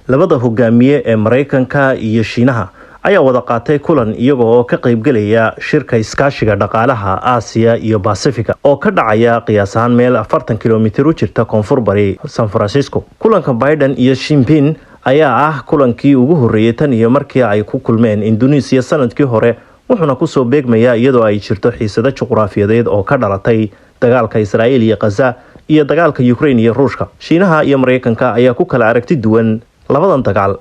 labada hogaamiye ee Mareykanka iyo Shiinaha ayaa wada qaatay kulan iyaga oo ka qayb galaya shirka iskaashiga dhaqaalaha Aasiya iyo Pacific oo ka dhacaya qiyaas ahaan meel 40 kilomitir u jirta koonfur bari San Francisco. Kulanka Biden iyo Xi Jinping ayaa ah kulankii ugu horeeyay tan iyo markii ay ku kulmeen Indonesia sanadkii hore, wuxuuna ku soo beegmaya iyadoo ay jirto xiisado juqraafiyadeed oo ka dhalatay dagaalka Israa'iil iyo Gaza iyo dagaalka Ukraine iyo Ruushka. Shiinaha iyo Mareykanka ayaa ku kala aragti duwan labadan dagaal,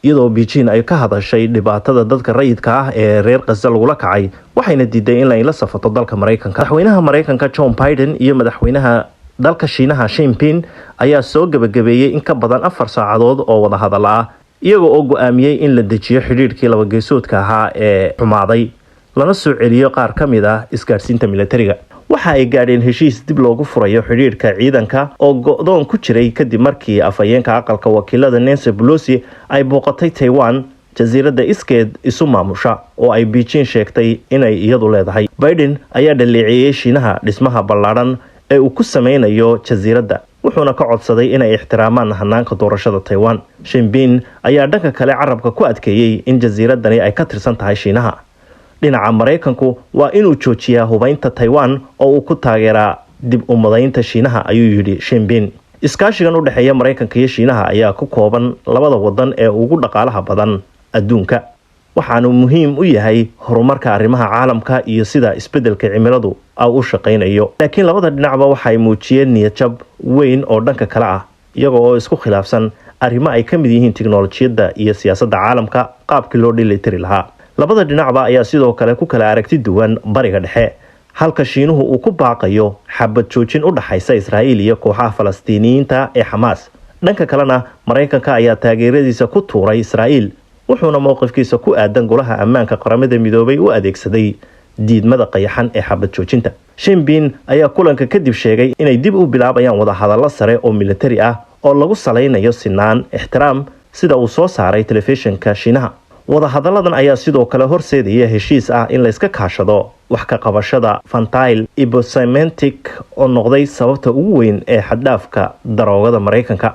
iyadoo Beijing ay ka hadashay dhibaatada dadka rayidka ah ee reer Gaza lagula kacay, waxayna diiday in la safato dalka Mareykanka. Madaxweynaha Mareykanka Joe Biden iyo madaxweynaha dalka Shiinaha Xi Jinping ayaa soo gabagabeeyay in ka badan 4 saacadood oo wada hadal ah, iyaga oo go'aamiyay in la dejiyo xiriirkii laba geesoodka ahaa ee xumaaday lana soo celiyo qaar ka mid ah isgaarsiinta militariga. Waxa ay gaadheen heshiis dib loogu furayo xiriirka ciidanka oo go'doon ku jiray kadib markii afhayeenka aqalka wakiilada Nancy Pelosi ay booqatay Taiwan, jasiiradda iskeed isu maamusha oo ay Beijing sheegtay inay iyadu leedahay. Biden ayaa dhaleeceeyay Shiinaha dhismaha ballaaran ee uu ku sameynayo jasiiradda, wuxuuna ka codsaday inay ixtiraamaan hanaanka doorashada Taiwan. Xi Jinping ayaa dhanka kale carabka ku adkeeyay in jasiiraddani ay ka tirsan tahay Shiinaha. Dhinaca Mareykanku waa inuu joojiyaa hubaynta Taiwan oo uu ku taageeraa dib u madaynta Shiinaha, ayuu yidhi Xi Jinping. Iskaashigan u dhexeeya Mareykanka iyo Shiinaha ayaa ku kooban labada wadan ee ugu dhaqaalaha badan adduunka, waxaanu muhiim u yahay horumarka arrimaha caalamka iyo sida isbedelka cimiladu u shaqeynayo. Laakiin labada dhinacba waxay muujiyeen niyad-jab weyn oo dhanka kale ah, iyaga oo isku khilaafsan arrimo ay ka mid yihiin tiknoolajiyadda iyo siyaasadda caalamka qaabkii loo dheelitiri lahaa. Labada dhinacba ayaa sidoo kale ku kala aragti duwan Bariga Dhexe, halka Shiinuhu uu ku baaqayo xabad joojin u dhaxaysa Israa'iil iyo kooxaha Falastiiniyiinta ee Xamaas. Dhanka kalena Mareykanka ayaa taageeradiisa ku tuuray Israa'iil, wuxuuna mowqifkiisa ku aadan golaha ammaanka qaramada midoobay u adeegsaday diidmada qayaxan ee xabad joojinta. Xi Jinping ayaa kulanka kadib sheegay inay dib u bilaabayaan wada hadallo sare oo militari ah oo lagu saleynayo sinaan, ixtiraam, sida uu soo saaray telefishinka Shiinaha. wada hadalladan ayaa sidoo kale horseedaya heshiis ah in la iska kaashado wax ka qabashada fentanyl ibuprofen oo noqday sababta ugu weyn ee xad dhaafka daroogada Mareykanka.